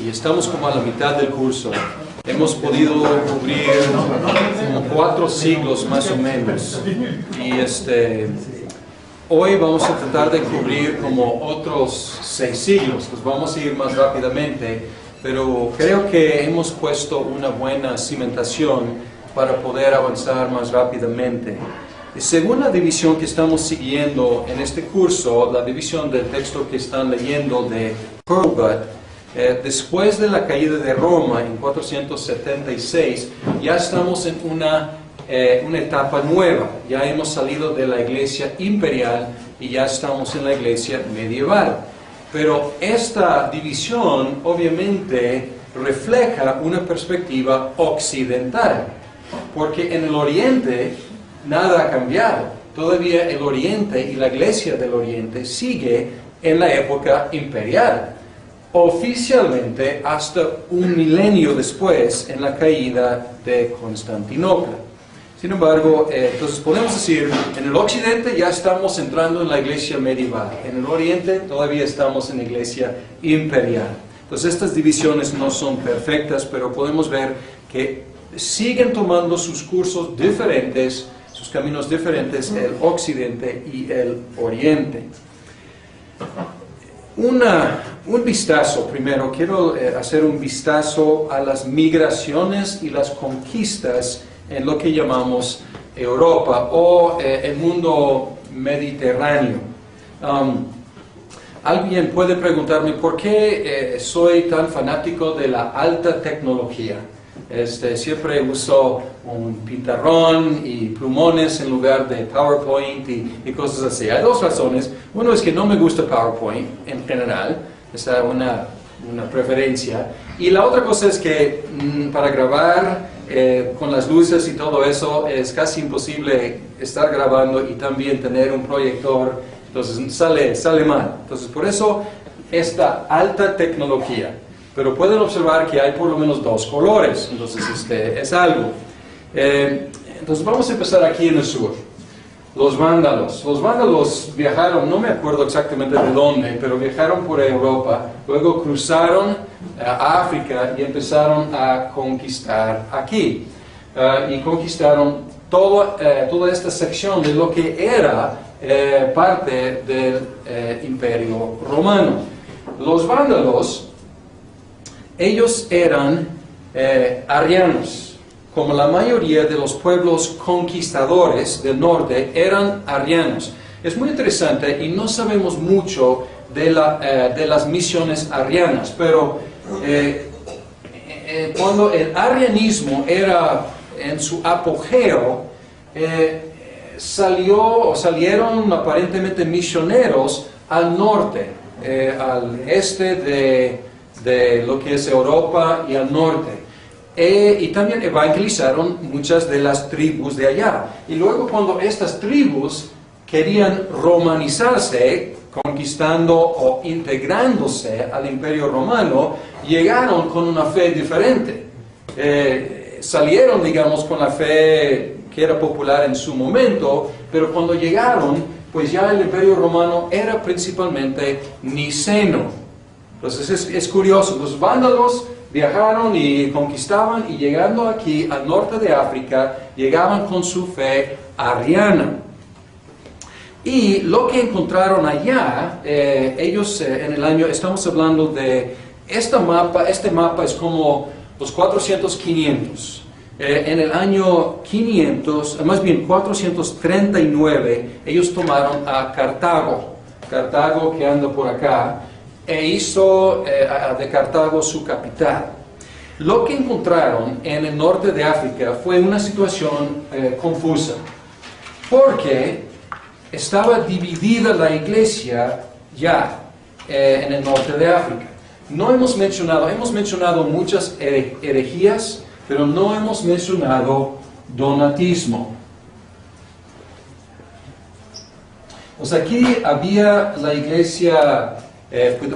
y estamos como a la mitad del curso. Hemos podido cubrir como 4 siglos más o menos. Y hoy vamos a tratar de cubrir como otros 6 siglos. Pues vamos a ir más rápidamente, pero creo que hemos puesto una buena cimentación para poder avanzar más rápidamente. Según la división que estamos siguiendo en este curso, la división del texto que están leyendo de Hurlbut, después de la caída de Roma en 476, ya estamos en una etapa nueva. Ya hemos salido de la iglesia imperial y ya estamos en la iglesia medieval. Pero esta división obviamente refleja una perspectiva occidental, porque en el Oriente nada ha cambiado. Todavía el Oriente y la iglesia del Oriente sigue en la época imperial, oficialmente hasta un milenio después en la caída de Constantinopla. Sin embargo, entonces podemos decir, en el Occidente ya estamos entrando en la iglesia medieval, en el Oriente todavía estamos en la iglesia imperial. Entonces estas divisiones no son perfectas, pero podemos ver que siguen tomando sus cursos diferentes, sus caminos diferentes, el Occidente y el Oriente. Un vistazo, primero quiero hacer un vistazo a las migraciones y las conquistas en lo que llamamos Europa o el mundo mediterráneo. Alguien puede preguntarme por qué soy tan fanático de la alta tecnología. Siempre uso un pizarrón y plumones en lugar de PowerPoint y cosas así. Hay 2 razones. Uno es que no me gusta PowerPoint en general, es una preferencia. Y la otra cosa es que para grabar con las luces y todo eso es casi imposible estar grabando y también tener un proyector, entonces sale mal. Entonces por eso esta alta tecnología. Pero pueden observar que hay por lo menos 2 colores, entonces es algo. Entonces vamos a empezar aquí en el sur. Los vándalos. Los vándalos viajaron, no me acuerdo exactamente de dónde, pero viajaron por Europa, luego cruzaron a África y empezaron a conquistar aquí. Y conquistaron toda esta sección de lo que era parte del Imperio Romano. Los vándalos, ellos eran arrianos, como la mayoría de los pueblos conquistadores del norte eran arrianos. Es muy interesante y no sabemos mucho de las misiones arrianas, pero cuando el arrianismo era en su apogeo, salieron aparentemente misioneros al norte, al este de lo que es Europa y al norte. Y también evangelizaron muchas de las tribus de allá. Y luego cuando estas tribus querían romanizarse, conquistando o integrándose al Imperio Romano, llegaron con una fe diferente. Salieron, digamos, con la fe que era popular en su momento, pero cuando llegaron, pues ya el Imperio Romano era principalmente niceno. Entonces es curioso, los vándalos viajaron y conquistaban y llegando aquí al norte de África, llegaban con su fe arriana. Y lo que encontraron allá, ellos en el año, estamos hablando de este mapa es como los 400-500. En el año 500, más bien 439, ellos tomaron a Cartago que anda por acá, e hizo de Cartago su capital. Lo que encontraron en el norte de África fue una situación confusa, porque estaba dividida la iglesia ya en el norte de África. Hemos mencionado muchas herejías, pero no hemos mencionado donatismo. Pues aquí había la iglesia,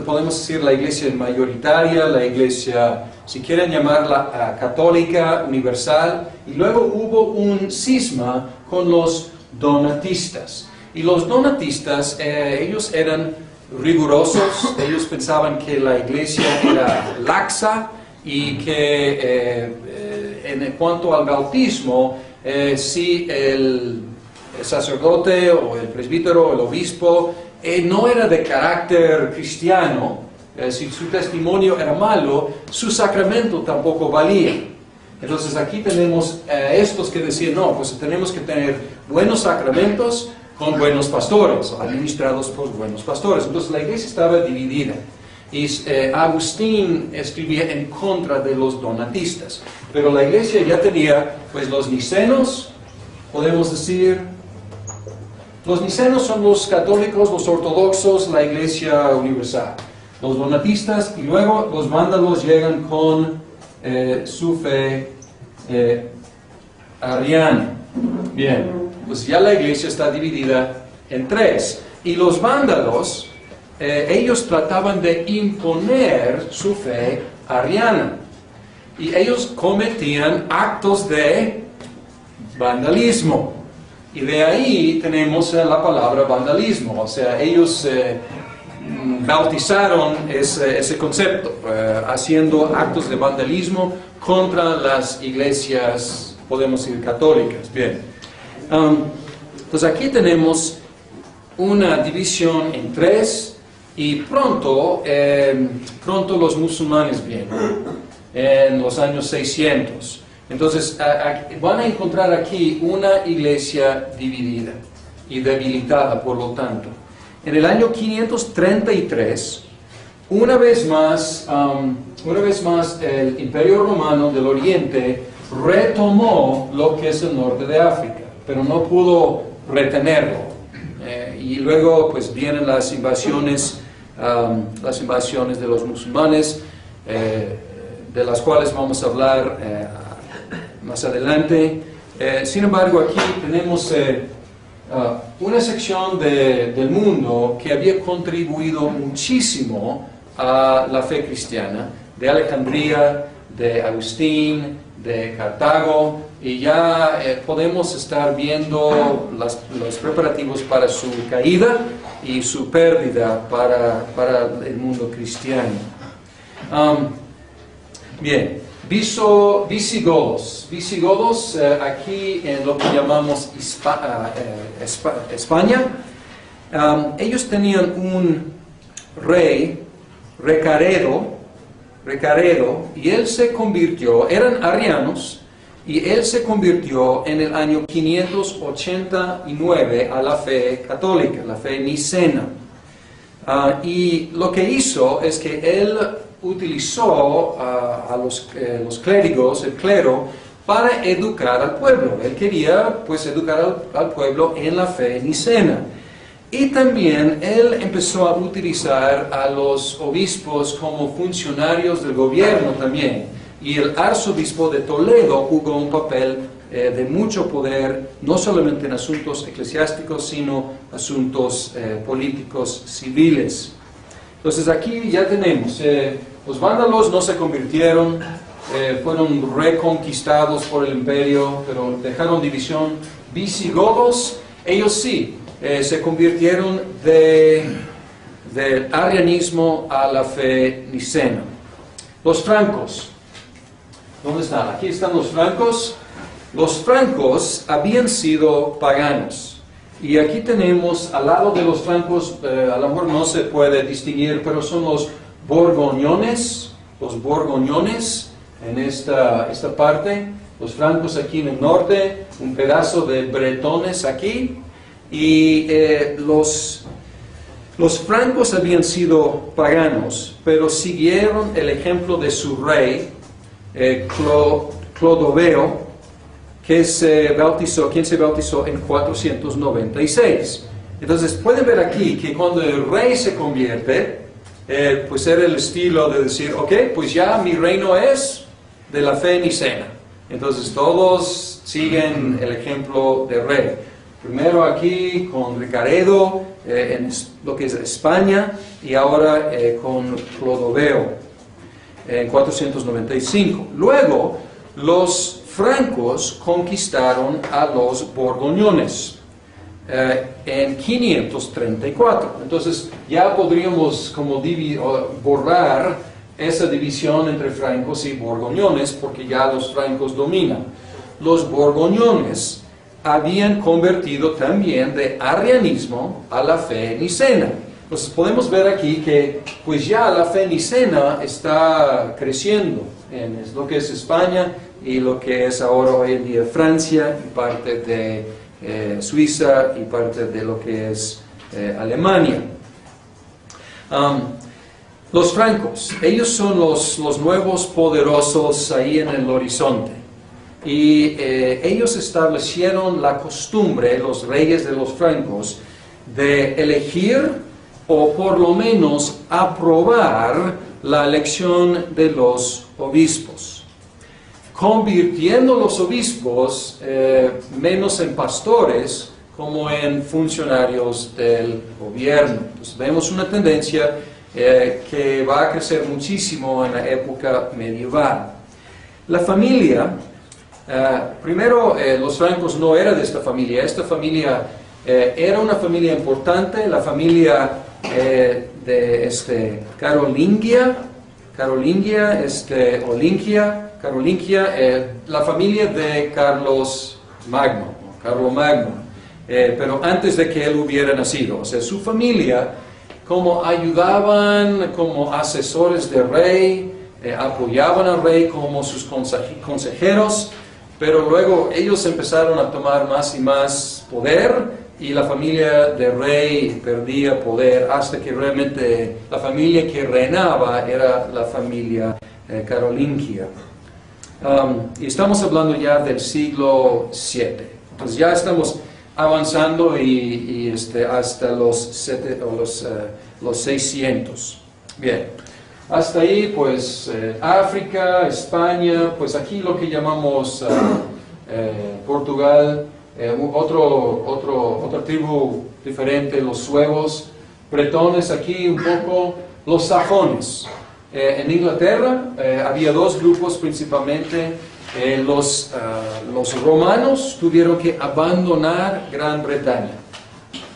podemos decir la iglesia mayoritaria, la iglesia, si quieren llamarla católica, universal, y luego hubo un cisma con los donatistas. Y los donatistas, ellos eran rigurosos. Ellos pensaban que la iglesia era laxa y que en cuanto al bautismo, si el sacerdote o el presbítero o el obispo no era de carácter cristiano, si su testimonio era malo, su sacramento tampoco valía. Entonces aquí tenemos estos que decían, no, pues tenemos que tener buenos sacramentos con buenos pastores, administrados por buenos pastores. Entonces la iglesia estaba dividida. Y Agustín escribía en contra de los donatistas. Pero la iglesia ya tenía, pues, los nicenos, podemos decir. Los nicenos son los católicos, los ortodoxos, la iglesia universal. Los donatistas, y luego los vándalos llegan con su fe ariana. Bien, pues ya la iglesia está dividida en tres. Y los vándalos, ellos trataban de imponer su fe ariana. Y ellos cometían actos de vandalismo. Y de ahí tenemos la palabra vandalismo. O sea, ellos bautizaron ese concepto, haciendo actos de vandalismo contra las iglesias, podemos decir, católicas. Bien. Entonces aquí tenemos una división en tres. Y pronto los musulmanes vienen, en los años 600. Entonces van a encontrar aquí una iglesia dividida y debilitada, por lo tanto. En el año 533, una vez más el Imperio Romano del Oriente retomó lo que es el norte de África, pero no pudo retenerlo. Y luego pues vienen las invasiones de los musulmanes, de las cuales vamos a hablar más adelante. Sin embargo, aquí tenemos una sección del mundo que había contribuido muchísimo a la fe cristiana, de Alejandría, de Agustín, de Cartago, y ya podemos estar viendo los preparativos para su caída y su pérdida para el mundo cristiano. Bien, visigodos. Visigodos, aquí en lo que llamamos España, ellos tenían un rey, Recaredo, y él se convirtió, eran arianos, y él se convirtió en el año 589 a la fe católica, la fe nicena. Y lo que hizo es que él utilizó a los clérigos, el clero, para educar al pueblo. Él quería pues educar al pueblo en la fe nicena. Y también él empezó a utilizar a los obispos como funcionarios del gobierno también. Y el arzobispo de Toledo jugó un papel de mucho poder, no solamente en asuntos eclesiásticos, sino asuntos políticos civiles. Entonces aquí ya tenemos, los vándalos no se convirtieron, fueron reconquistados por el imperio, pero dejaron división. Visigodos, ellos sí, se convirtieron del arianismo a la fe nicena. Los francos, ¿dónde están? Aquí están los francos. Los francos habían sido paganos. Y aquí tenemos, al lado de los francos, a lo mejor no se puede distinguir, pero son los borgoñones en esta parte, los francos aquí en el norte, un pedazo de bretones aquí, y los francos habían sido paganos, pero siguieron el ejemplo de su rey, Clodoveo, quien se bautizó en 496. Entonces pueden ver aquí que cuando el rey se convierte, pues era el estilo de decir, ok, pues ya mi reino es de la fe nicena. Entonces todos siguen el ejemplo del rey. Primero aquí con Recaredo, en lo que es España, y ahora con Clodoveo en 495. Luego los francos conquistaron a los borgoñones. en 534. Entonces ya podríamos como borrar esa división entre francos y borgoñones, porque ya los francos dominan. Los borgoñones habían convertido también de arrianismo a la fe nicena. Entonces podemos ver aquí que pues ya la fe nicena está creciendo en lo que es España y lo que es ahora hoy en día Francia y parte de Suiza y parte de lo que es Alemania. Los francos, ellos son los nuevos poderosos ahí en el horizonte. Y ellos establecieron la costumbre, los reyes de los francos, de elegir o por lo menos aprobar la elección de los obispos, convirtiendo los obispos menos en pastores como en funcionarios del gobierno. Entonces, vemos una tendencia que va a crecer muchísimo en la época medieval. La familia, primero los francos no eran de esta familia era una familia importante, la familia de Carolingia, la familia de Carlos Magno, pero antes de que él hubiera nacido. O sea, su familia como ayudaban como asesores del rey, apoyaban al rey como sus consejeros, pero luego ellos empezaron a tomar más y más poder y la familia del rey perdía poder hasta que realmente la familia que reinaba era la familia carolingia. Y estamos hablando ya del siglo VII. Entonces ya estamos avanzando hasta los 600. Bien, hasta ahí pues África, España, pues aquí lo que llamamos Portugal, otra tribu diferente, los suevos, bretones aquí un poco, los sajones. En Inglaterra había dos grupos principalmente. Los romanos tuvieron que abandonar Gran Bretaña.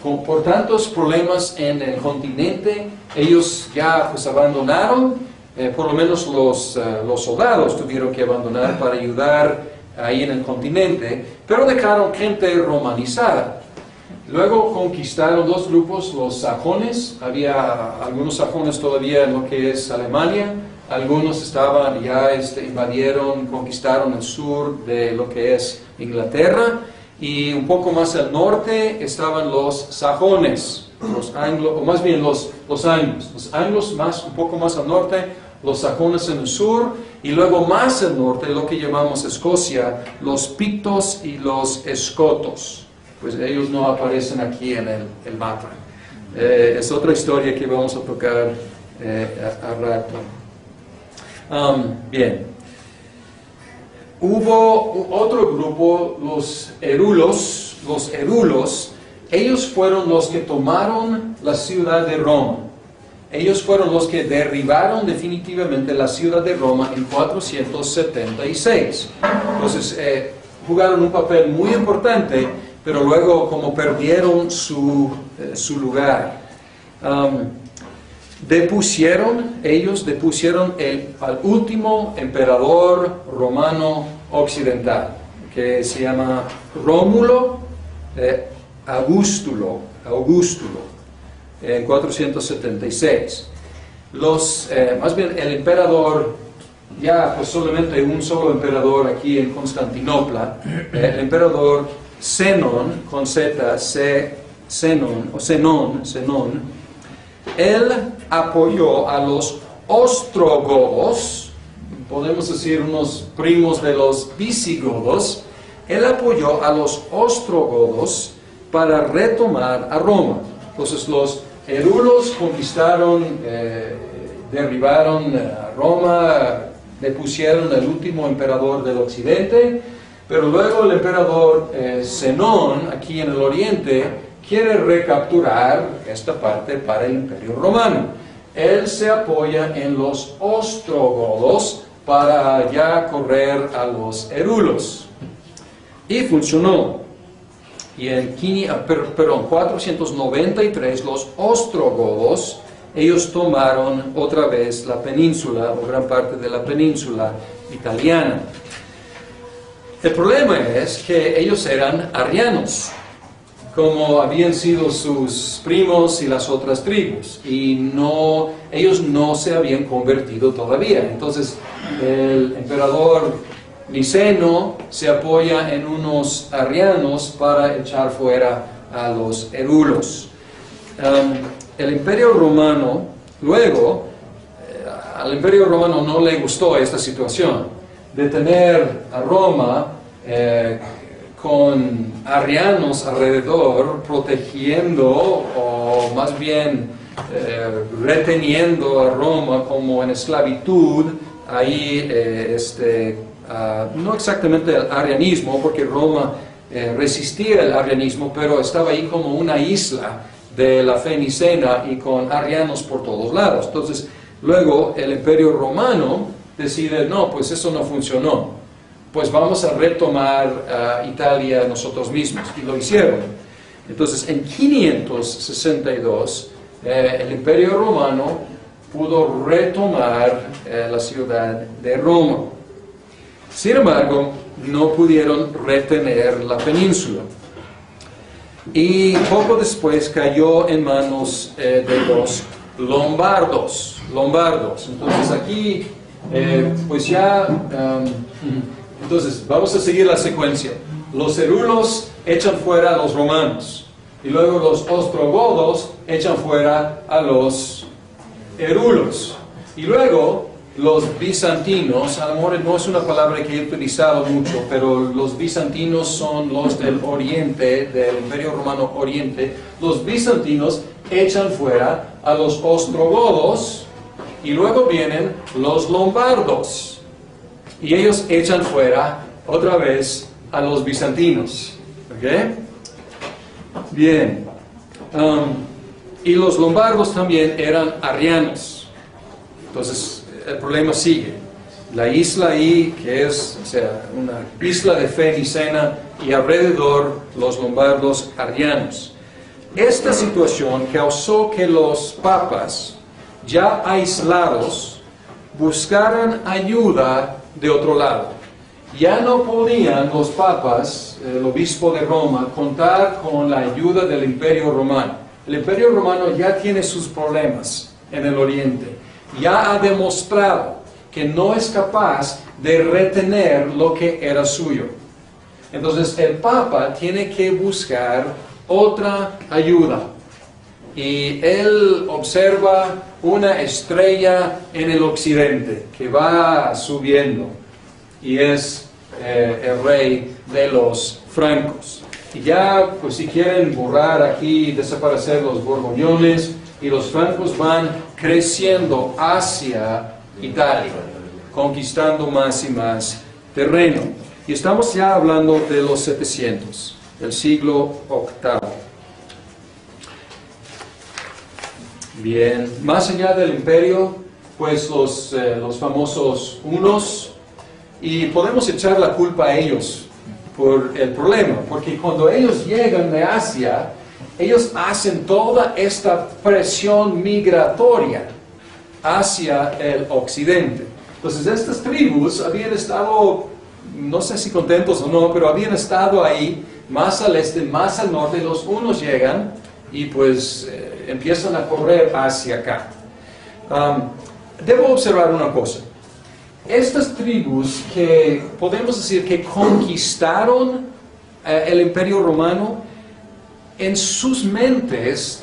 Por tantos problemas en el continente, ellos ya pues abandonaron, por lo menos los soldados tuvieron que abandonar para ayudar ahí en el continente, pero dejaron gente romanizada. Luego conquistaron dos grupos, los sajones, había algunos sajones todavía en lo que es Alemania, algunos estaban ya invadieron, conquistaron el sur de lo que es Inglaterra, y un poco más al norte estaban los sajones, los anglos, o más bien los anglos un poco más al norte, los sajones en el sur, y luego más al norte, lo que llamamos Escocia, los pictos y los escotos. Pues ellos no aparecen aquí en el mapa. Es otra historia que vamos a tocar a rato. Bien. Hubo otro grupo, los herulos. Los herulos, ellos fueron los que tomaron la ciudad de Roma. Ellos fueron los que derribaron definitivamente la ciudad de Roma en 476. Entonces, jugaron un papel muy importante, pero luego como perdieron su lugar. Ellos depusieron al último emperador romano occidental, que se llama Rómulo Augustulo, en 476. Más bien el emperador, ya pues solamente un solo emperador aquí en Constantinopla, el emperador Zenón, con Z, Zenón, él apoyó a los ostrogodos, podemos decir unos primos de los visigodos. Él apoyó a los ostrogodos para retomar a Roma. Entonces los herulos conquistaron, derribaron a Roma, depusieron al último emperador del occidente, pero luego el emperador Zenón, aquí en el oriente, quiere recapturar esta parte para el Imperio Romano. Él se apoya en los ostrogodos para ya correr a los herulos. Y funcionó. y en 493 los ostrogodos, ellos tomaron otra vez la península, o gran parte de la península italiana. El problema es que ellos eran arianos, como habían sido sus primos y las otras tribus, y ellos no se habían convertido todavía. Entonces el emperador Liceno se apoya en unos arianos para echar fuera a los erulos. El Imperio Romano, luego, al Imperio Romano no le gustó esta situación de tener a Roma con arianos alrededor, protegiendo o más bien reteniendo a Roma como en esclavitud, ahí no exactamente el arianismo, porque Roma resistía el arianismo, pero estaba ahí como una isla de la fe nicena y con arianos por todos lados. Entonces, luego el Imperio Romano decide, no, pues eso no funcionó, pues vamos a retomar Italia nosotros mismos, y lo hicieron. Entonces, en 562, el Imperio Romano pudo retomar la ciudad de Roma. Sin embargo, no pudieron retener la península. Y poco después cayó en manos de los lombardos. Entonces aquí, pues ya, entonces vamos a seguir la secuencia. Los erulos echan fuera a los romanos. Y luego los ostrogodos echan fuera a los erulos. Y luego los bizantinos, a lo mejor no es una palabra que he utilizado mucho, pero los bizantinos son los del oriente, del Imperio Romano Oriente. Los bizantinos echan fuera a los ostrogodos y luego vienen los lombardos. Y ellos echan fuera otra vez a los bizantinos. ¿Ok? Bien. Y los lombardos también eran arianos. Entonces, el problema sigue. La isla ahí, que es una isla de fe nicena, y alrededor los lombardos arianos. Esta situación causó que los papas, ya aislados, buscaran ayuda de otro lado. Ya no podían los papas, el obispo de Roma, contar con la ayuda del Imperio Romano. El Imperio Romano ya tiene sus problemas en el oriente. Ya ha demostrado que no es capaz de retener lo que era suyo. Entonces el Papa tiene que buscar otra ayuda. Y él observa una estrella en el occidente que va subiendo. Y es el rey de los francos. Y ya, pues si quieren borrar aquí, desaparecer los borgoñones, y los francos van creciendo hacia Italia, conquistando más y más terreno. Y estamos ya hablando de los 700, del siglo VIII. Bien, más allá del imperio, pues los famosos hunos, y podemos echar la culpa a ellos por el problema, porque cuando ellos llegan de Asia, ellos hacen toda esta presión migratoria hacia el occidente. Entonces estas tribus habían estado, no sé si contentos o no, pero habían estado ahí, más al este, más al norte. Los unos llegan y pues empiezan a correr hacia acá. Debo observar una cosa. Estas tribus que podemos decir que conquistaron el Imperio Romano, en sus mentes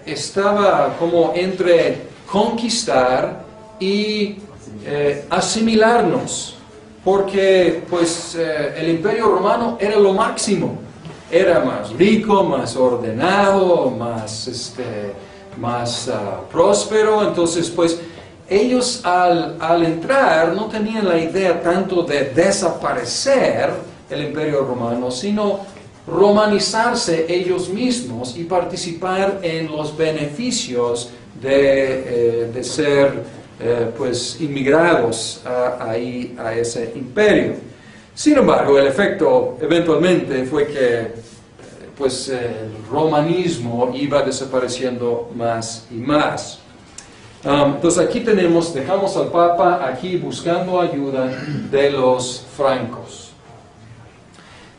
estaba como entre conquistar y asimilarnos, porque pues el Imperio Romano era lo máximo, era más rico, más ordenado, más próspero. Entonces pues ellos al entrar no tenían la idea tanto de desaparecer el Imperio Romano, sino romanizarse ellos mismos y participar en los beneficios de ser pues inmigrados ahí a ese imperio. Sin embargo, el efecto eventualmente fue que pues el romanismo iba desapareciendo más y más. Entonces aquí dejamos al Papa aquí buscando ayuda de los francos.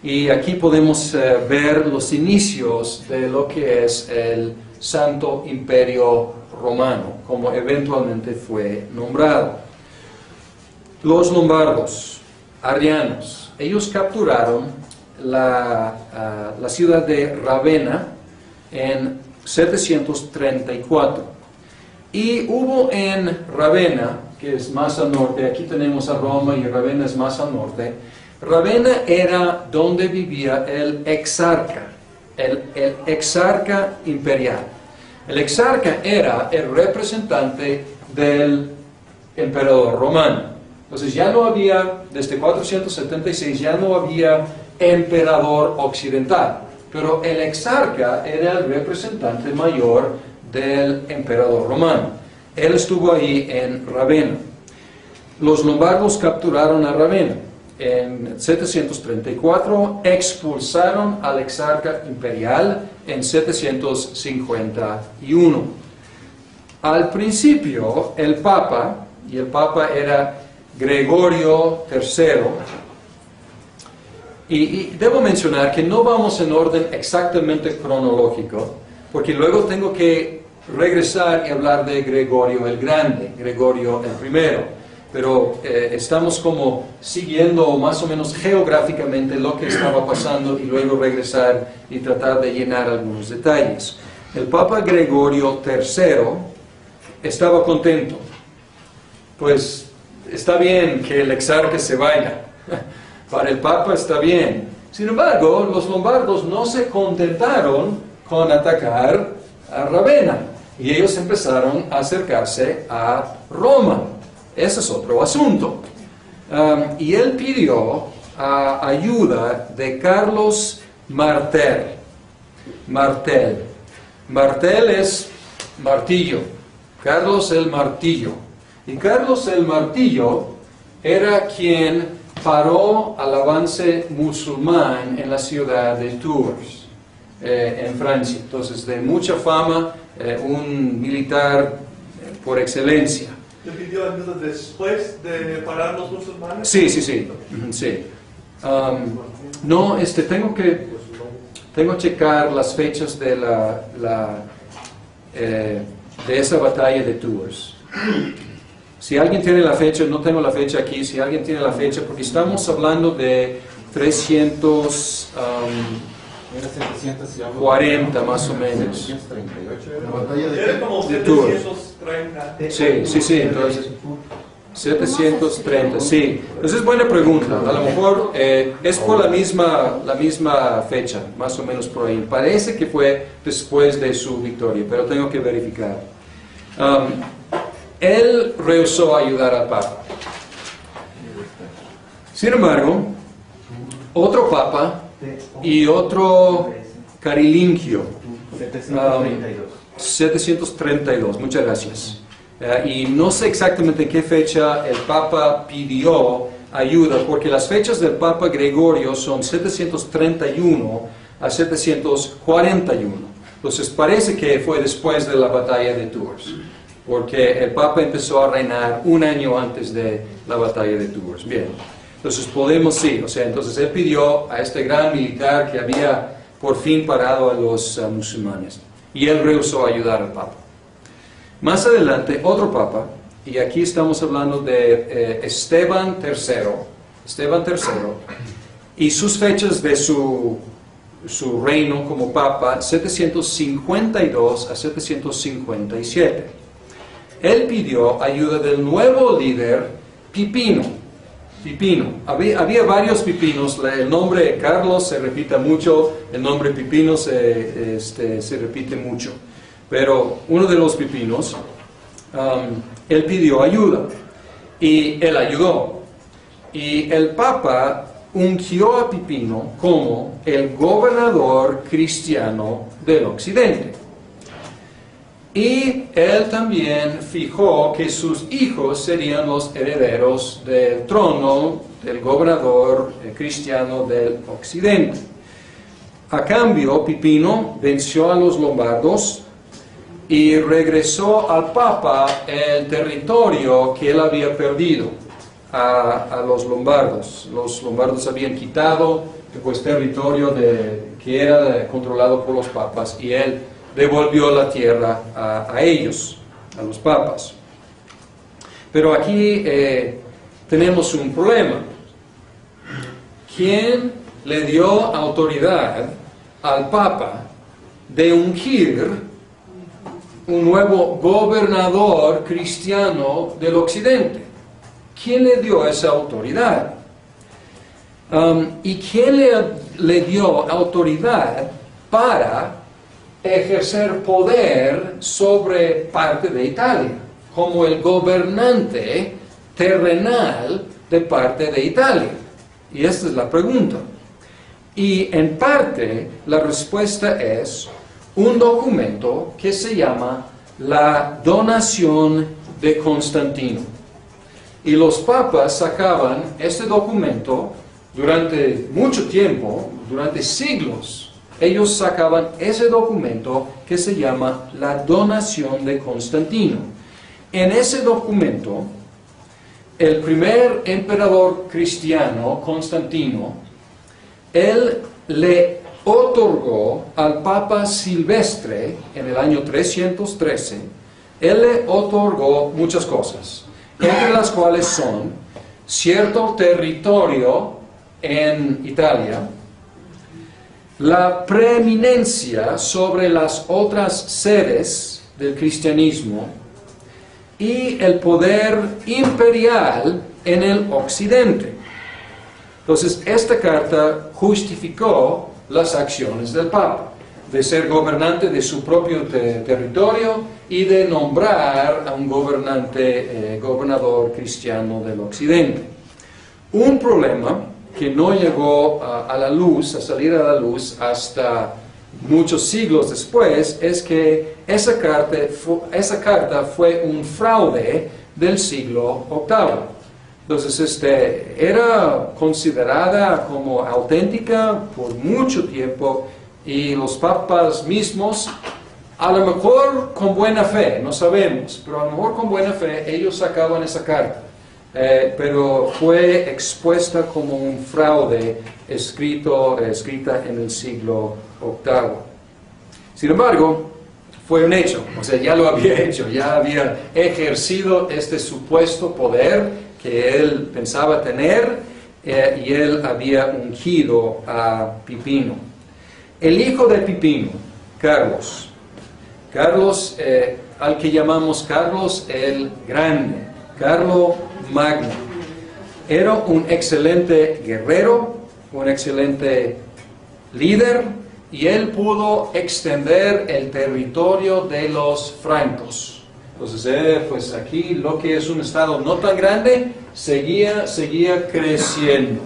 Y aquí podemos ver los inicios de lo que es el Santo Imperio Romano, como eventualmente fue nombrado. Los lombardos, arrianos, ellos capturaron la ciudad de Ravenna en 734. Y hubo en Ravenna, que es más al norte, aquí tenemos a Roma y Ravenna es más al norte. Ravenna era donde vivía el exarca, el exarca imperial. El exarca era el representante del emperador romano. Entonces ya no había, desde 476, ya no había emperador occidental, pero el exarca era el representante mayor del emperador romano. Él estuvo ahí en Ravenna. Los lombardos capturaron a Ravenna. En 734 expulsaron al exarca imperial en 751. Al principio, el Papa, y el Papa era Gregorio III, y debo mencionar que no vamos en orden exactamente cronológico, porque luego tengo que regresar y hablar de Gregorio el Grande, Gregorio el I. Pero estamos como siguiendo más o menos geográficamente lo que estaba pasando y luego regresar y tratar de llenar algunos detalles. El Papa Gregorio III estaba contento. Pues está bien que el exarca se vaya. Para el Papa está bien. Sin embargo, los lombardos no se contentaron con atacar a Ravenna y ellos empezaron a acercarse a Roma. Ese es otro asunto. Y él pidió ayuda de Carlos Martel. Martel es martillo. Carlos el Martillo. Y Carlos el Martillo era quien paró al avance musulmán en la ciudad de Tours, en Francia. Entonces, de mucha fama, un militar por excelencia. ¿Le pidió ayuda después de parar los musulmanes? Sí. No, tengo que checar las fechas de de esa batalla de Tours. Si alguien tiene la fecha, no tengo la fecha aquí, si alguien tiene la fecha, porque estamos hablando de 340 más o menos. La batalla Era como de Tours. 730. Sí, entonces 730, sí. Entonces es buena pregunta, a lo mejor es por la misma fecha, más o menos por ahí. Parece que fue después de su victoria, pero tengo que verificar. Él rehusó ayudar al Papa. Sin embargo, otro Papa y otro Carilingio, 732, muchas gracias. Y no sé exactamente en qué fecha el Papa pidió ayuda, porque las fechas del Papa Gregorio son 731 a 741. Entonces parece que fue después de la batalla de Tours, porque el Papa empezó a reinar un año antes de la batalla de Tours. Bien, entonces entonces él pidió a este gran militar que había por fin parado a los musulmanes, y él rehusó ayudar al Papa. Más adelante, otro Papa, y aquí estamos hablando de Esteban III, y sus fechas de su reino como Papa, 752 a 757. Él pidió ayuda del nuevo líder Pipino. Había varios Pipinos, el nombre Carlos se repite mucho, el nombre Pipino se repite mucho. Pero uno de los Pipinos, él pidió ayuda y él ayudó. Y el Papa ungió a Pipino como el gobernador cristiano del Occidente. Y él también fijó que sus hijos serían los herederos del trono del gobernador cristiano del Occidente. A cambio, Pipino venció a los lombardos y regresó al Papa el territorio que él había perdido a los lombardos. Los lombardos habían quitado pues territorio que era controlado por los papas, y él devolvió la tierra a ellos, a los papas. Pero aquí tenemos un problema. ¿Quién le dio autoridad al Papa de ungir un nuevo gobernador cristiano del Occidente? ¿Quién le dio esa autoridad? ¿Y quién le dio autoridad para ejercer poder sobre parte de Italia, como el gobernante terrenal de parte de Italia? Y esta es la pregunta. Y en parte la respuesta es un documento que se llama la Donación de Constantino. Y los papas sacaban este documento durante mucho tiempo, durante siglos. Ellos sacaban ese documento que se llama la Donación de Constantino. En ese documento, el primer emperador cristiano, Constantino, él le otorgó al Papa Silvestre, en el año 313, él le otorgó muchas cosas, entre las cuales son cierto territorio en Italia, la preeminencia sobre las otras sedes del cristianismo y el poder imperial en el occidente. Entonces, esta carta justificó las acciones del Papa, de ser gobernante de su propio territorio y de nombrar a un gobernador cristiano del occidente. Un problema que no llegó a la luz, a salir a la luz hasta muchos siglos después, es que esa carta fue un fraude del siglo VIII. Entonces, era considerada como auténtica por mucho tiempo, y los papas mismos, a lo mejor con buena fe, no sabemos, pero a lo mejor con buena fe, ellos sacaban esa carta. Pero fue expuesta como un fraude escrita en el siglo VIII. Sin embargo, fue un hecho, o sea, ya lo había hecho, ya había ejercido este supuesto poder que él pensaba tener, y él había ungido a Pipino. El hijo de Pipino, Carlos, al que llamamos Carlos el Grande, Carlo Magno, era un excelente guerrero, un excelente líder, y él pudo extender el territorio de los francos. Entonces, pues aquí lo que es un estado no tan grande, seguía creciendo.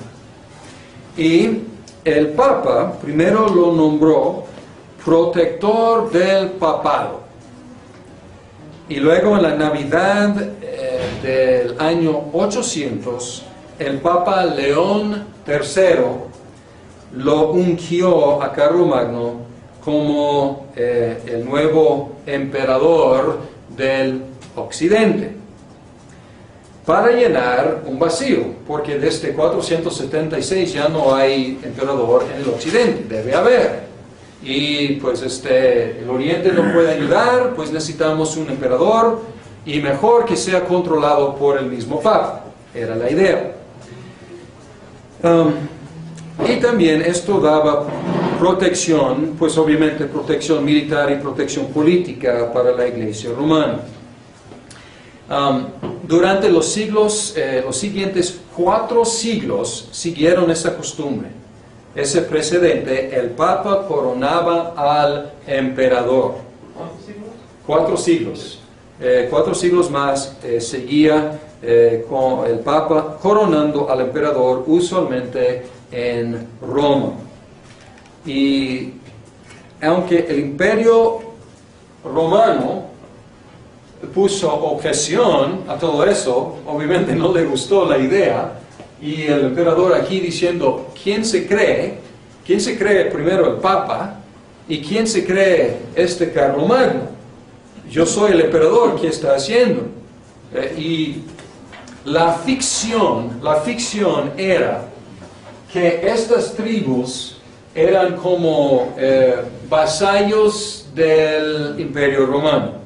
Y el Papa primero lo nombró protector del papado. Y luego en la Navidad del año 800, el Papa León III lo ungió a Carlomagno como el nuevo emperador del Occidente, para llenar un vacío, porque desde 476 ya no hay emperador en el Occidente, debe haber. Y pues el Oriente no puede ayudar, pues necesitamos un emperador, y mejor que sea controlado por el mismo Papa, era la idea. Y también esto daba protección, pues obviamente protección militar y protección política para la Iglesia romana. Durante los siguientes 4 siglos siguieron esa costumbre, ese precedente. El Papa coronaba al emperador. 4 siglos. 4 siglos más seguía con el Papa coronando al emperador, usualmente en Roma. Y aunque el Imperio Romano puso objeción a todo eso, obviamente no le gustó la idea, y el emperador aquí diciendo, ¿quién se cree ¿quién se cree primero el Papa y quién se cree este Carlomagno? Yo soy el emperador, ¿qué está haciendo? Y la ficción era que estas tribus eran como vasallos del Imperio Romano.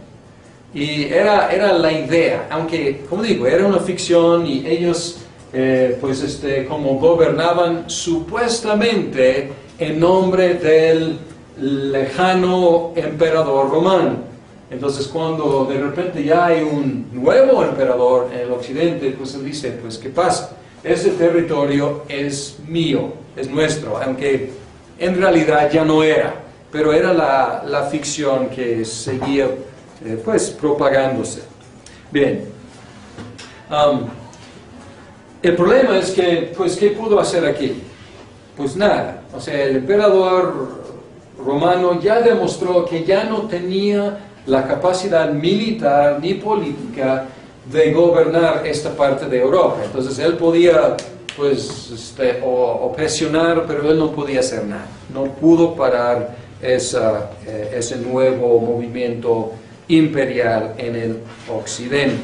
Y era la idea, aunque, como digo, era una ficción y ellos como gobernaban supuestamente en nombre del lejano emperador romano. Entonces cuando de repente ya hay un nuevo emperador en el occidente, pues él dice, pues ¿qué pasa? Ese territorio es mío, es nuestro, aunque en realidad ya no era, pero era la ficción que seguía propagándose. Bien. El problema es que, pues, ¿qué pudo hacer aquí? Pues nada, o sea, el emperador romano ya demostró que ya no tenía la capacidad militar ni política de gobernar esta parte de Europa. Entonces él podía, o presionar, pero él no podía hacer nada. No pudo parar ese nuevo movimiento imperial en el occidente.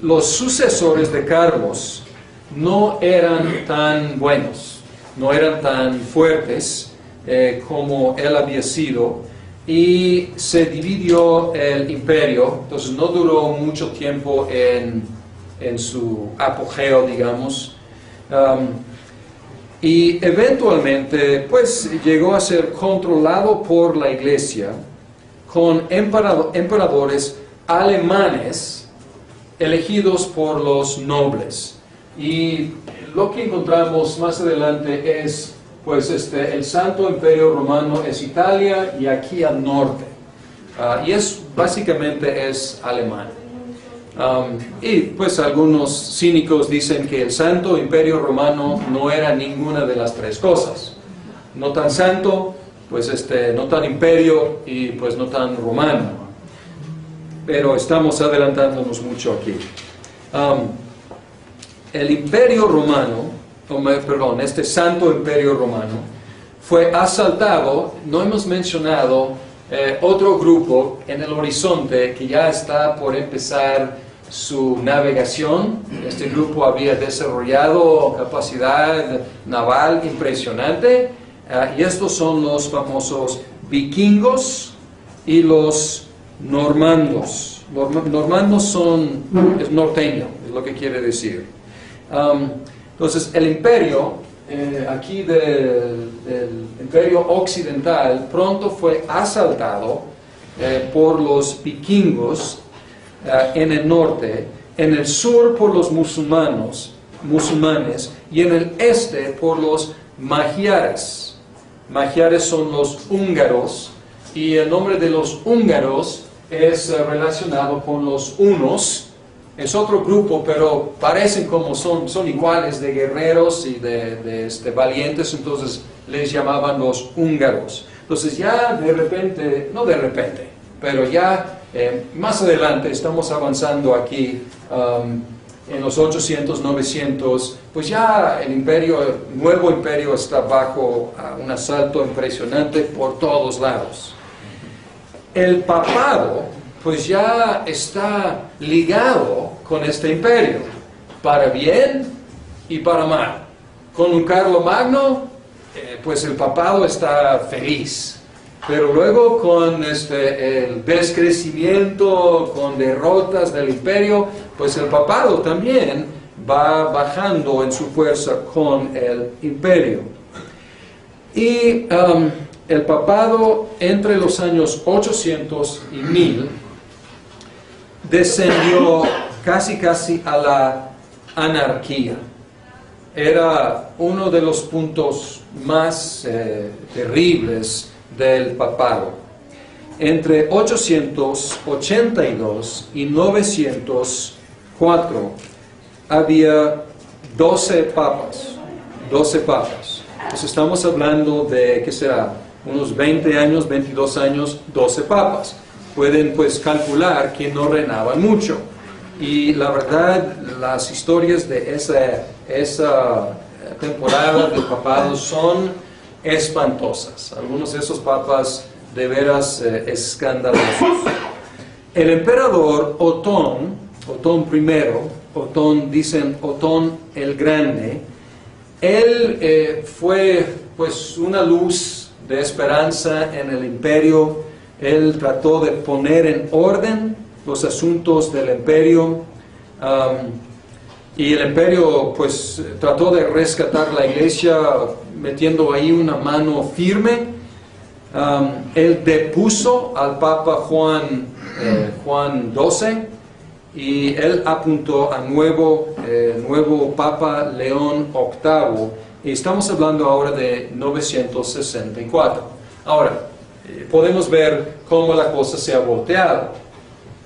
Los sucesores de Carlos no eran tan buenos, no eran tan fuertes como él había sido, y se dividió el imperio. Entonces no duró mucho tiempo en su apogeo, digamos, y eventualmente pues llegó a ser controlado por la iglesia con emperadores alemanes elegidos por los nobles. Y lo que encontramos más adelante es, el Santo Imperio Romano es Italia y aquí al norte. Y básicamente es alemán. Y pues algunos cínicos dicen que el Santo Imperio Romano no era ninguna de las tres cosas. No tan santo, no tan imperio y pues no tan romano. Pero estamos adelantándonos mucho aquí. El Imperio Romano, este Santo Imperio Romano, fue asaltado. No hemos mencionado otro grupo en el horizonte que ya está por empezar su navegación. Este grupo había desarrollado capacidad naval impresionante, y estos son los famosos vikingos y los normandos. Normandos es norteño, es lo que quiere decir. Entonces el imperio, aquí del imperio occidental, pronto fue asaltado por los vikingos en el norte, en el sur por los musulmanes y en el este por los magiares. Magiares son los húngaros, y el nombre de los húngaros es relacionado con los hunos. Es otro grupo, pero parecen como son iguales, de guerreros y de valientes, entonces les llamaban los húngaros. Entonces ya de repente, no de repente, pero ya más adelante, estamos avanzando aquí en los 800, 900, pues ya el nuevo imperio está bajo un asalto impresionante por todos lados. El papado pues ya está ligado con este imperio, para bien y para mal. Con un Carlomagno, pues el papado está feliz, pero luego con el descrecimiento, con derrotas del imperio, pues el papado también va bajando en su fuerza con el imperio. Y el papado entre los años 800 y 1000 descendió casi a la anarquía. Era uno de los puntos más terribles del papado. Entre 882 y 904 había 12 papas. Entonces estamos hablando de, ¿qué será? Unos 20 años, 22 años, 12 papas. Pueden pues calcular que no reinaban mucho. Y la verdad, las historias de esa temporadas del papado son espantosas. Algunos de esos papas de veras escandalosos. El emperador Otón I, dicen Otón el Grande, él fue pues una luz de esperanza en el imperio. Él trató de poner en orden los asuntos del imperio, y el imperio pues trató de rescatar la iglesia metiendo ahí una mano firme. Él depuso al Papa Juan XII, y él apuntó a nuevo Papa León VIII, y estamos hablando ahora de 964. Ahora, podemos ver cómo la cosa se ha volteado.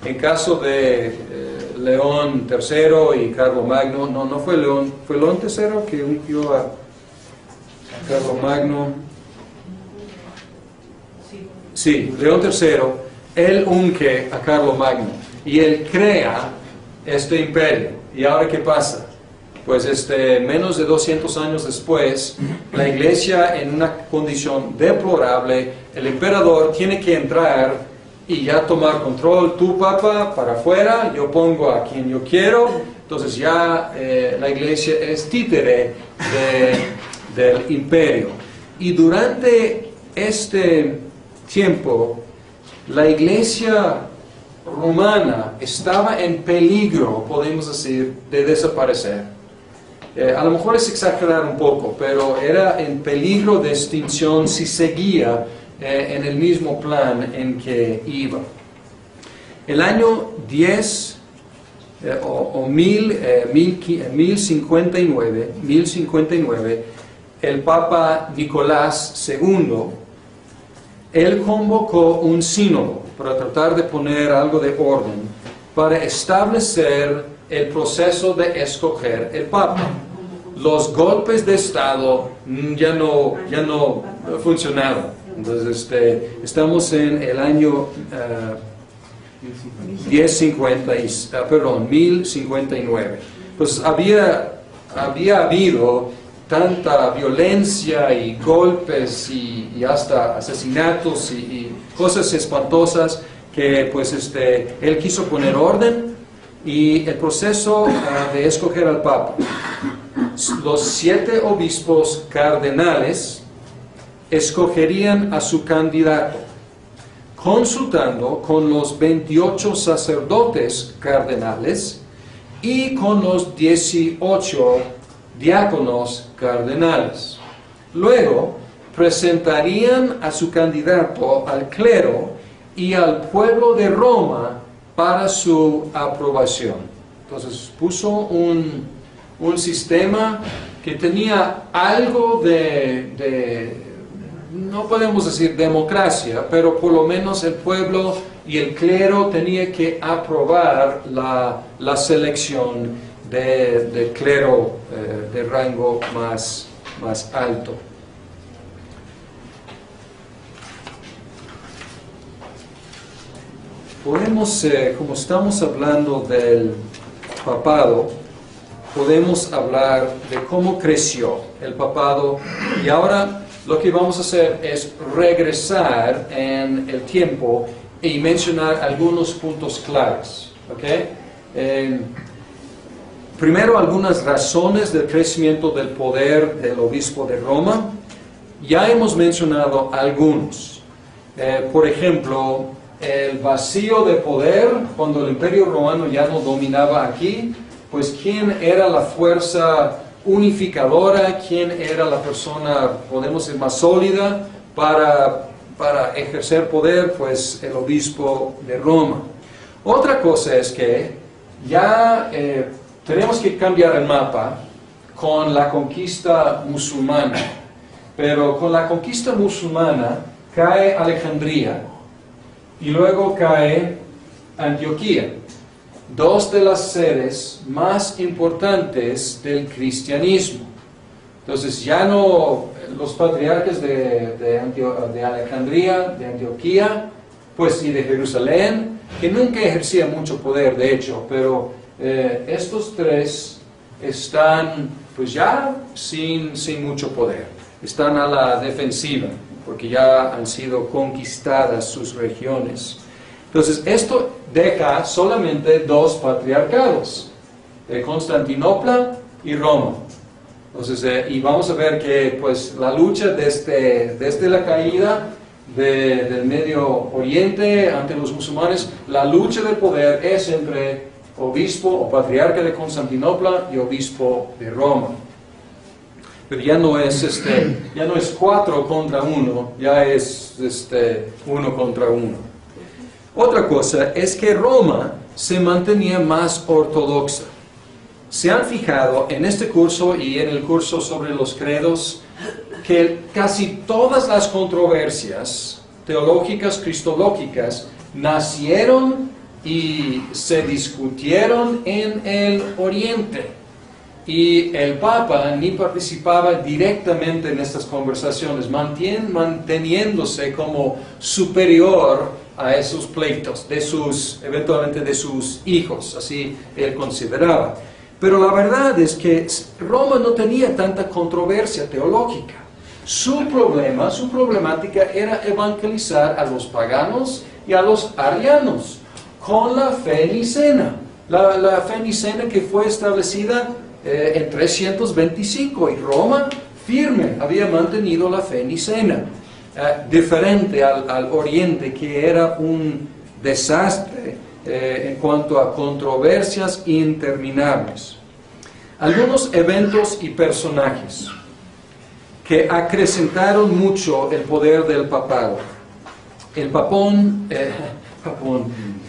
En caso de León III y Carlomagno, no fue León, fue León III que ungió a Carlomagno. Sí, León III, él unge a Carlomagno y él crea este imperio. ¿Y ahora qué pasa? Pues menos de 200 años después, la iglesia en una condición deplorable, el emperador tiene que entrar y ya tomar control. Tu papa para afuera, yo pongo a quien yo quiero. Entonces ya la iglesia es títere del imperio. Y durante este tiempo, la iglesia romana estaba en peligro, podemos decir, de desaparecer. A lo mejor es exagerar un poco, pero era en peligro de extinción si seguía en el mismo plan en que iba. El año 1059, el Papa Nicolás II, él convocó un sínodo para tratar de poner algo de orden, para establecer el proceso de escoger el Papa. Los golpes de Estado ya no funcionaron. Entonces, estamos en el año 1059. Pues había habido tanta violencia y golpes y hasta asesinatos y cosas espantosas que pues él quiso poner orden, y el proceso de escoger al Papa. Los 7 obispos cardenales escogerían a su candidato, consultando con los 28 sacerdotes cardenales y con los 18 diáconos cardenales. Luego presentarían a su candidato al clero y al pueblo de Roma para su aprobación. Entonces puso un sistema que tenía algo de no podemos decir democracia, pero por lo menos el pueblo y el clero tenía que aprobar la selección de clero de rango más alto. Podemos, como estamos hablando del papado, podemos hablar de cómo creció el papado, y ahora lo que vamos a hacer es regresar en el tiempo y mencionar algunos puntos claves. ¿Okay? Primero, algunas razones del crecimiento del poder del obispo de Roma. Ya hemos mencionado algunos. Por ejemplo, el vacío de poder cuando el imperio romano ya no dominaba aquí. Pues quién era la fuerza unificadora, quién era la persona, podemos decir, más sólida para ejercer poder, pues el obispo de Roma. Otra cosa es que ya tenemos que cambiar el mapa con la conquista musulmana, pero con la conquista musulmana cae Alejandría y luego cae Antioquía, 2 de las sedes más importantes del cristianismo. Entonces ya no los patriarcas de Alejandría, de Antioquía, pues y de Jerusalén, que nunca ejercían mucho poder de hecho, pero estos 3 están pues ya sin mucho poder. Están a la defensiva, porque ya han sido conquistadas sus regiones. Entonces, esto deja solamente dos patriarcados, Constantinopla y Roma. Entonces, y vamos a ver que pues la lucha desde la caída del Medio Oriente ante los musulmanes, la lucha de poder es entre obispo o patriarca de Constantinopla y obispo de Roma. Pero ya no es 4 contra 1, ya es 1 contra 1. Otra cosa es que Roma se mantenía más ortodoxa. ¿Se han fijado en este curso y en el curso sobre los credos que casi todas las controversias teológicas, cristológicas, nacieron y se discutieron en el Oriente? Y el Papa ni participaba directamente en estas conversaciones, manteniéndose como superior a esos pleitos, eventualmente de sus hijos, así él consideraba. Pero la verdad es que Roma no tenía tanta controversia teológica. Su problemática era evangelizar a los paganos y a los arianos con la fe nicena. La fe nicena que fue establecida en 325, y Roma firme había mantenido la fe nicena, diferente al Oriente, que era un desastre en cuanto a controversias interminables. Algunos eventos y personajes que acrecentaron mucho el poder del papado. El papón,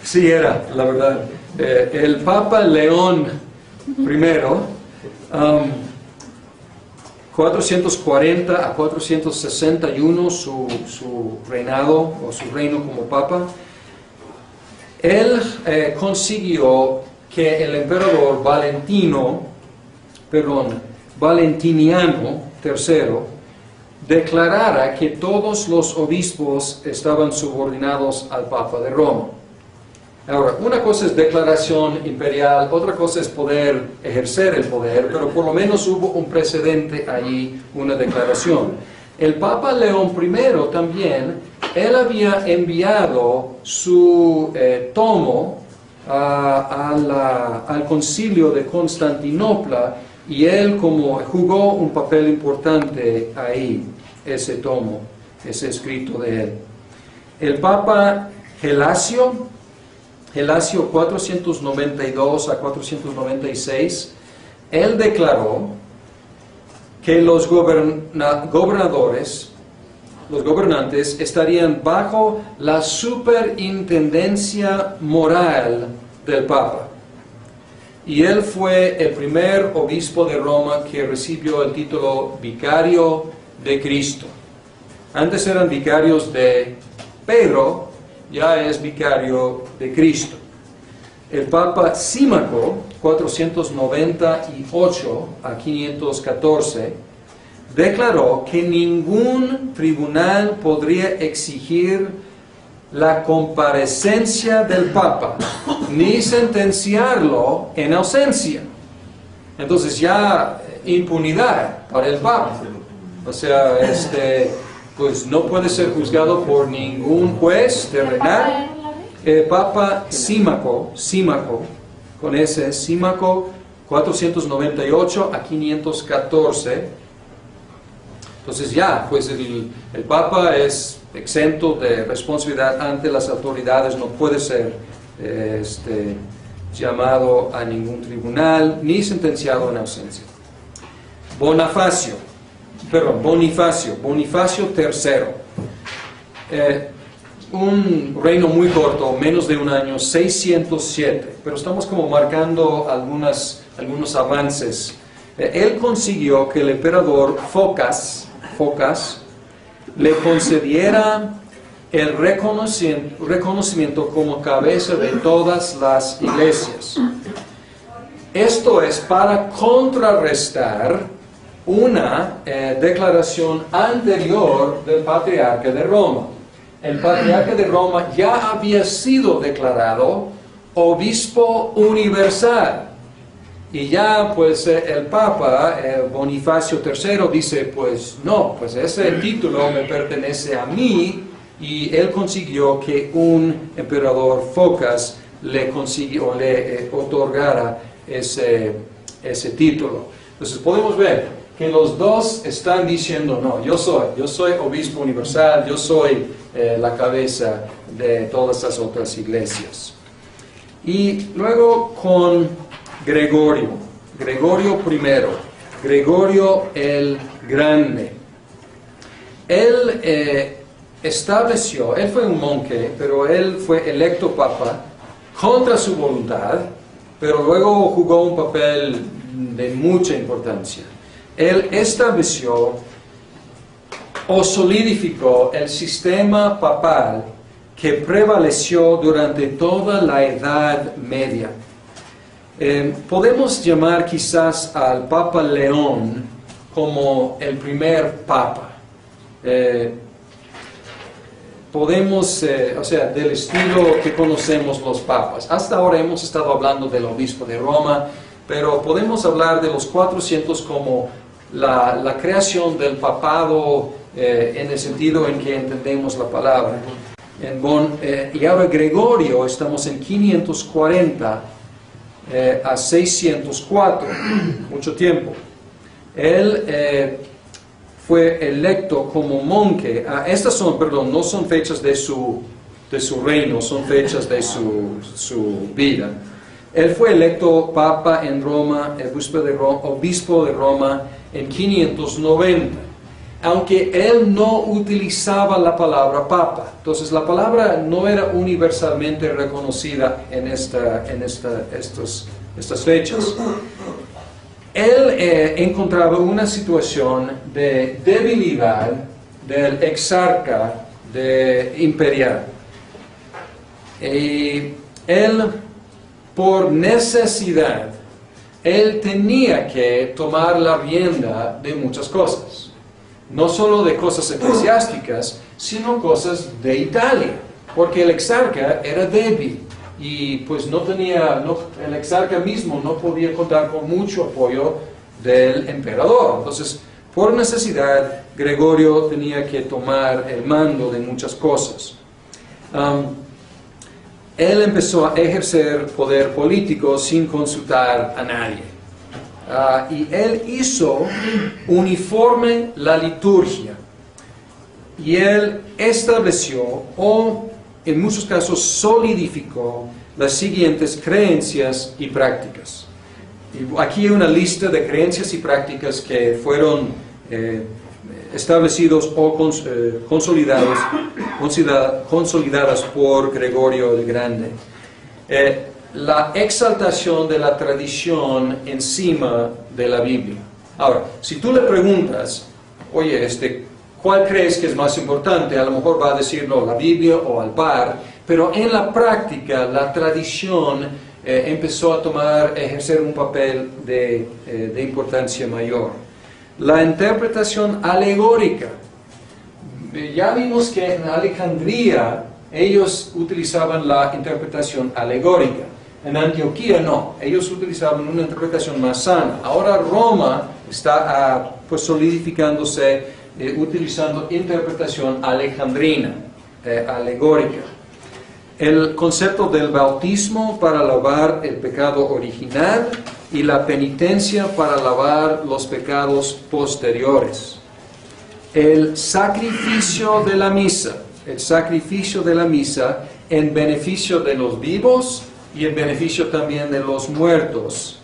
sí era, la verdad, el Papa León I, 440 a 461, su reinado o su reino como Papa. Él consiguió que el emperador Valentiniano III declarara que todos los obispos estaban subordinados al Papa de Roma. Ahora, una cosa es declaración imperial, otra cosa es poder ejercer el poder, pero por lo menos hubo un precedente allí, una declaración. El Papa León I también, él había enviado su tomo al concilio de Constantinopla, y él jugó un papel importante ahí, ese tomo, ese escrito de él. El Papa Gelasio 492 a 496, él declaró que los gobernantes estarían bajo la superintendencia moral del Papa. Y él fue el primer obispo de Roma que recibió el título vicario de Cristo. Antes eran vicarios de Pedro, ya es vicario de Cristo. El Papa Símaco, 498 a 514, declaró que ningún tribunal podría exigir la comparecencia del Papa, ni sentenciarlo en ausencia. Entonces ya impunidad para el Papa. O sea, pues no puede ser juzgado por ningún juez terrenal. Papa Símaco, con ese Símaco, 498 a 514. Entonces ya, pues el Papa es exento de responsabilidad ante las autoridades, no puede ser llamado a ningún tribunal, ni sentenciado en ausencia. Bonifacio III. Un reino muy corto, menos de un año, 607, pero estamos como marcando algunos avances. Él consiguió que el emperador Focas le concediera el reconocimiento como cabeza de todas las iglesias. Esto es para contrarrestar una declaración anterior del patriarca de Roma. El patriarca de Roma ya había sido declarado obispo universal. Y ya pues el Papa Bonifacio III dice, pues no, pues ese título me pertenece a mí, y él consiguió que un emperador Focas le otorgara ese título. Entonces podemos ver que los dos están diciendo, no, yo soy obispo universal, yo soy la cabeza de todas las otras iglesias. Y luego con Gregorio I, Gregorio el Grande. Él él fue un monje, pero él fue electo papa contra su voluntad, pero luego jugó un papel de mucha importancia. Él estableció o solidificó el sistema papal que prevaleció durante toda la Edad Media. Podemos llamar quizás al Papa León como el primer papa. O sea, del estilo que conocemos los papas. Hasta ahora hemos estado hablando del obispo de Roma, pero podemos hablar de los 400 como la creación del papado en el sentido en que entendemos la palabra. Y ahora Gregorio, estamos en 540 a 604, mucho tiempo. Él fue electo como monje. Estas son, perdón, no son fechas de su reino, son fechas de su vida. Él fue electo papa en Roma, obispo de Roma en 590, aunque él no utilizaba la palabra papa. Entonces la palabra no era universalmente reconocida en estas fechas. Él encontraba una situación de debilidad del exarca imperial. Y él, por necesidad, él tenía que tomar la rienda de muchas cosas. No solo de cosas eclesiásticas, sino cosas de Italia. Porque el exarca era débil. Y pues el exarca mismo no podía contar con mucho apoyo del emperador. Entonces, por necesidad, Gregorio tenía que tomar el mando de muchas cosas. Él empezó a ejercer poder político sin consultar a nadie. Y él hizo uniforme la liturgia. Y él estableció en muchos casos solidificó las siguientes creencias y prácticas. Y aquí hay una lista de creencias y prácticas que fueron establecidos o consolidadas por Gregorio el Grande. La exaltación de la tradición encima de la Biblia. Ahora, si tú le preguntas, oye, ¿cuál crees que es más importante? A lo mejor va a decirlo la Biblia o al par, pero en la práctica la tradición empezó a ejercer un papel de importancia mayor. La interpretación alegórica. Ya vimos que en Alejandría ellos utilizaban la interpretación alegórica. En Antioquía no, ellos utilizaban una interpretación más sana. Ahora Roma está solidificándose utilizando interpretación alejandrina, alegórica. El concepto del bautismo para lavar el pecado original y la penitencia para lavar los pecados posteriores. El sacrificio de la misa en beneficio de los vivos y en beneficio también de los muertos.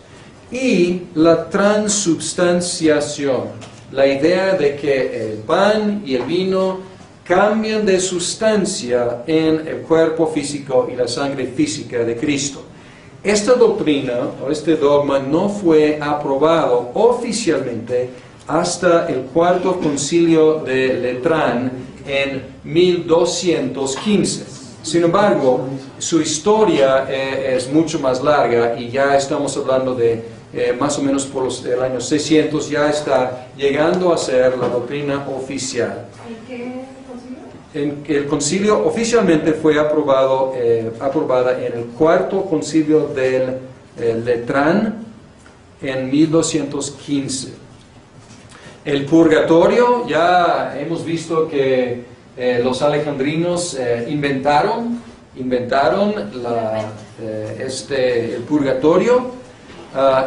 Y la transubstanciación, la idea de que el pan y el vino cambian de sustancia en el cuerpo físico y la sangre física de Cristo. Esta doctrina o este dogma no fue aprobado oficialmente hasta el Cuarto Concilio de Letrán en 1215. Sin embargo, su historia es mucho más larga y ya estamos hablando de más o menos por el año 600, ya está llegando a ser la doctrina oficial. ¿En qué concilio? El concilio oficialmente fue aprobada en el Cuarto Concilio del Letrán en 1215. El purgatorio, ya hemos visto que los alejandrinos inventaron el purgatorio,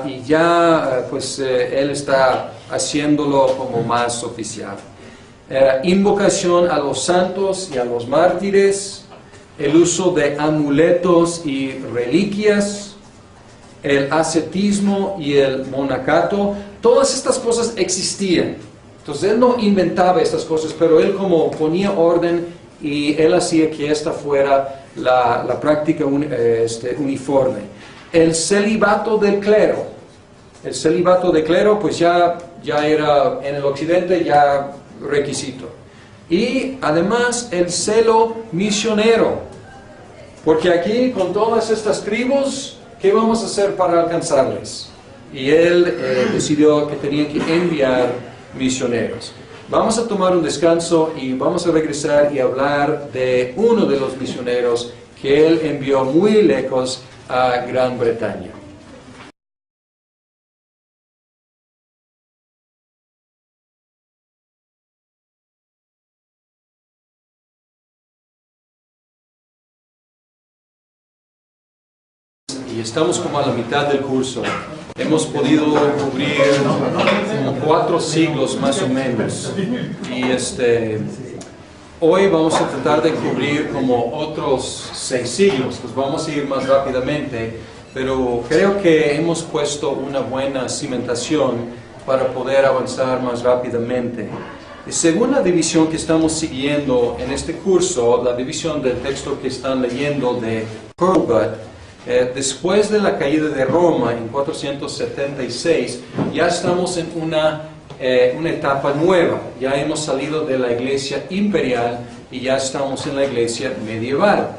y ya pues él está haciéndolo como más oficial. Invocación a los santos y a los mártires, el uso de amuletos y reliquias, el ascetismo y el monacato. Todas estas cosas existían. Entonces él no inventaba estas cosas, pero él como ponía orden y él hacía que esta fuera la práctica uniforme. El celibato del clero. El celibato del clero pues ya era en el occidente ya requisito. Y además el celo misionero. Porque aquí con todas estas tribus, ¿qué vamos a hacer para alcanzarles? Y él decidió que tenía que enviar misioneros. Vamos a tomar un descanso y vamos a regresar y hablar de uno de los misioneros que él envió muy lejos a Gran Bretaña. Y estamos como a la mitad del curso. Hemos podido cubrir como 4 siglos más o menos. Y hoy vamos a tratar de cubrir como otros 6 siglos. Pues vamos a ir más rápidamente, pero creo que hemos puesto una buena cimentación para poder avanzar más rápidamente. Según la división que estamos siguiendo en este curso, la división del texto que están leyendo de Hurlbut, después de la caída de Roma en 476, ya estamos en una etapa nueva. Ya hemos salido de la iglesia imperial y ya estamos en la iglesia medieval.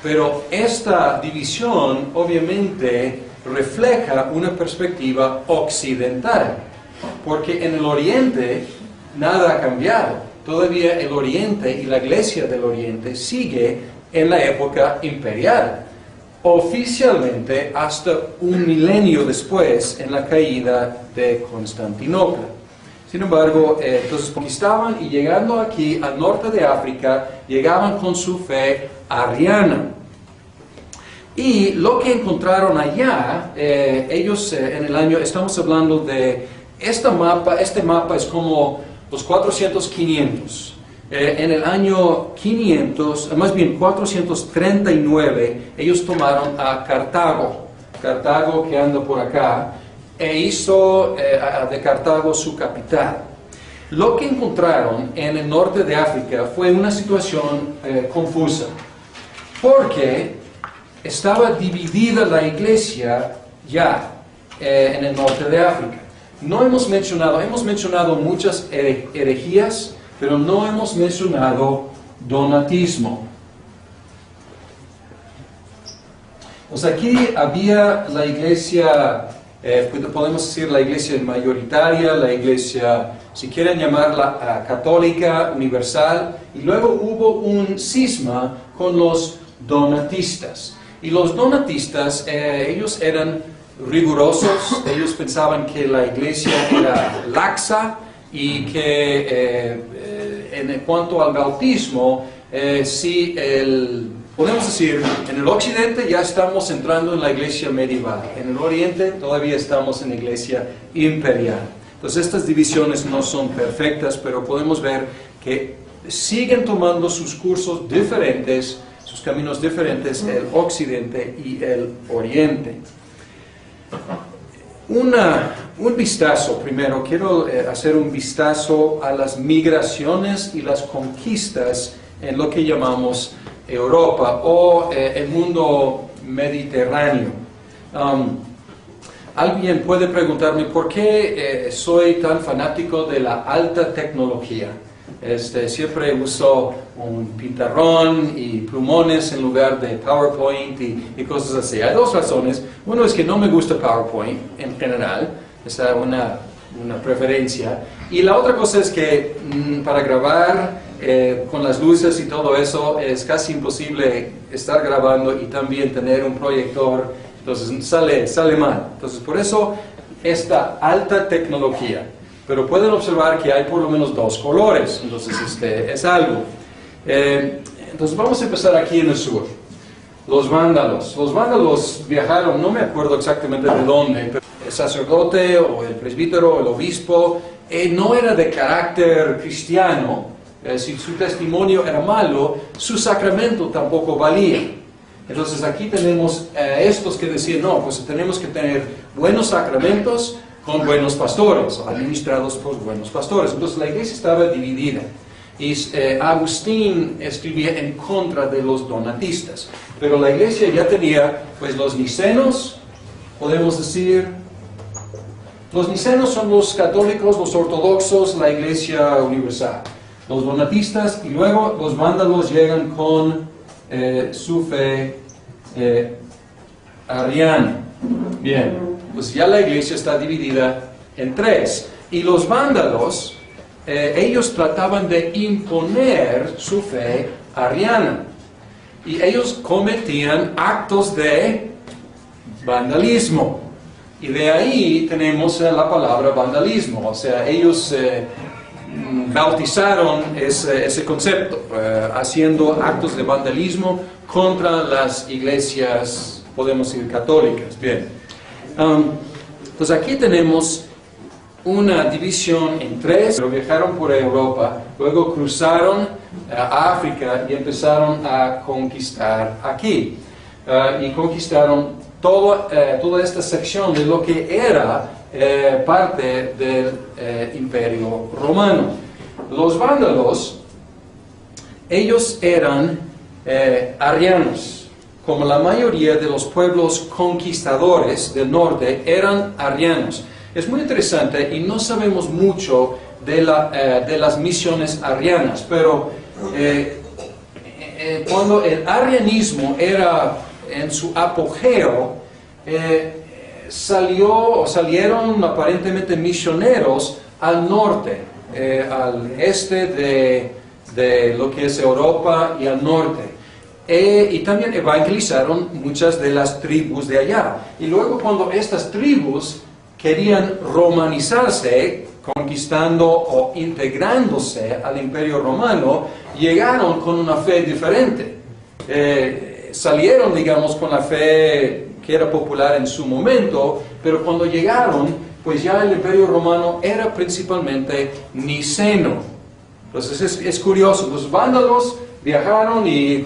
Pero esta división obviamente refleja una perspectiva occidental, porque en el oriente nada ha cambiado. Todavía el oriente y la iglesia del oriente sigue en la época imperial. Oficialmente hasta un milenio después en la caída de Constantinopla. Sin embargo, entonces conquistaban y llegando aquí al norte de África, llegaban con su fe arriana. Y lo que encontraron allá, ellos en el año, estamos hablando de este mapa es como los 400-500. En el año 500, más bien 439, ellos tomaron a Cartago que anda por acá, e hizo de Cartago su capital. Lo que encontraron en el norte de África fue una situación confusa, porque estaba dividida la iglesia ya en el norte de África. Hemos mencionado muchas herejías, pero no hemos mencionado donatismo. Pues aquí había la iglesia, podemos decir la iglesia mayoritaria, la iglesia, si quieren llamarla católica, universal, y luego hubo un cisma con los donatistas. Y los donatistas, ellos eran rigurosos, ellos pensaban que la iglesia era laxa, y que en cuanto al bautismo, podemos decir, en el occidente ya estamos entrando en la iglesia medieval, en el oriente todavía estamos en la iglesia imperial. Entonces estas divisiones no son perfectas, pero podemos ver que siguen tomando sus cursos diferentes, sus caminos diferentes, el occidente y el oriente. Un vistazo, primero quiero hacer un vistazo a las migraciones y las conquistas en lo que llamamos Europa o el mundo mediterráneo. Alguien puede preguntarme por qué soy tan fanático de la alta tecnología. Siempre uso un pizarrón y plumones en lugar de PowerPoint y cosas así. Hay 2 razones. Uno es que no me gusta PowerPoint en general, es una preferencia. Y la otra cosa es que para grabar con las luces y todo eso es casi imposible estar grabando y también tener un proyector, entonces sale mal. Entonces por eso esta alta tecnología. Pero pueden observar que hay por lo menos dos colores, entonces es algo. Entonces vamos a empezar aquí en el sur. Los vándalos. Los vándalos viajaron, no me acuerdo exactamente de dónde, pero el sacerdote o el presbítero, el obispo, no era de carácter cristiano. Si su testimonio era malo, su sacramento tampoco valía. Entonces aquí tenemos estos que decían, no, pues tenemos que tener buenos sacramentos con buenos pastores, administrados por buenos pastores. Entonces la iglesia estaba dividida. Y Agustín escribía en contra de los donatistas. Pero la iglesia ya tenía, pues, los nicenos, podemos decir. Los nicenos son los católicos, los ortodoxos, la iglesia universal. Los donatistas, y luego los vándalos llegan con su fe ariana. Bien, pues ya la iglesia está dividida en tres. Y los vándalos, ellos trataban de imponer su fe ariana. Y ellos cometían actos de vandalismo. Y de ahí tenemos la palabra vandalismo. O sea, ellos bautizaron ese concepto, haciendo actos de vandalismo contra las iglesias, podemos decir, católicas. Bien. Entonces aquí tenemos una división en tres, pero viajaron por Europa, luego cruzaron a África y empezaron a conquistar aquí. Y conquistaron toda esta sección de lo que era parte del Imperio Romano. Los vándalos, ellos eran arianos. Como la mayoría de los pueblos conquistadores del norte eran arianos. Es muy interesante y no sabemos mucho de las misiones arrianas, pero cuando el arrianismo era en su apogeo, salieron aparentemente misioneros al norte, al este de lo que es Europa y al norte. Y también evangelizaron muchas de las tribus de allá. Y luego cuando estas tribus querían romanizarse, conquistando o integrándose al Imperio Romano, llegaron con una fe diferente. Salieron, digamos, con la fe que era popular en su momento, pero cuando llegaron, pues ya el Imperio Romano era principalmente niceno. Entonces es curioso, los vándalos viajaron y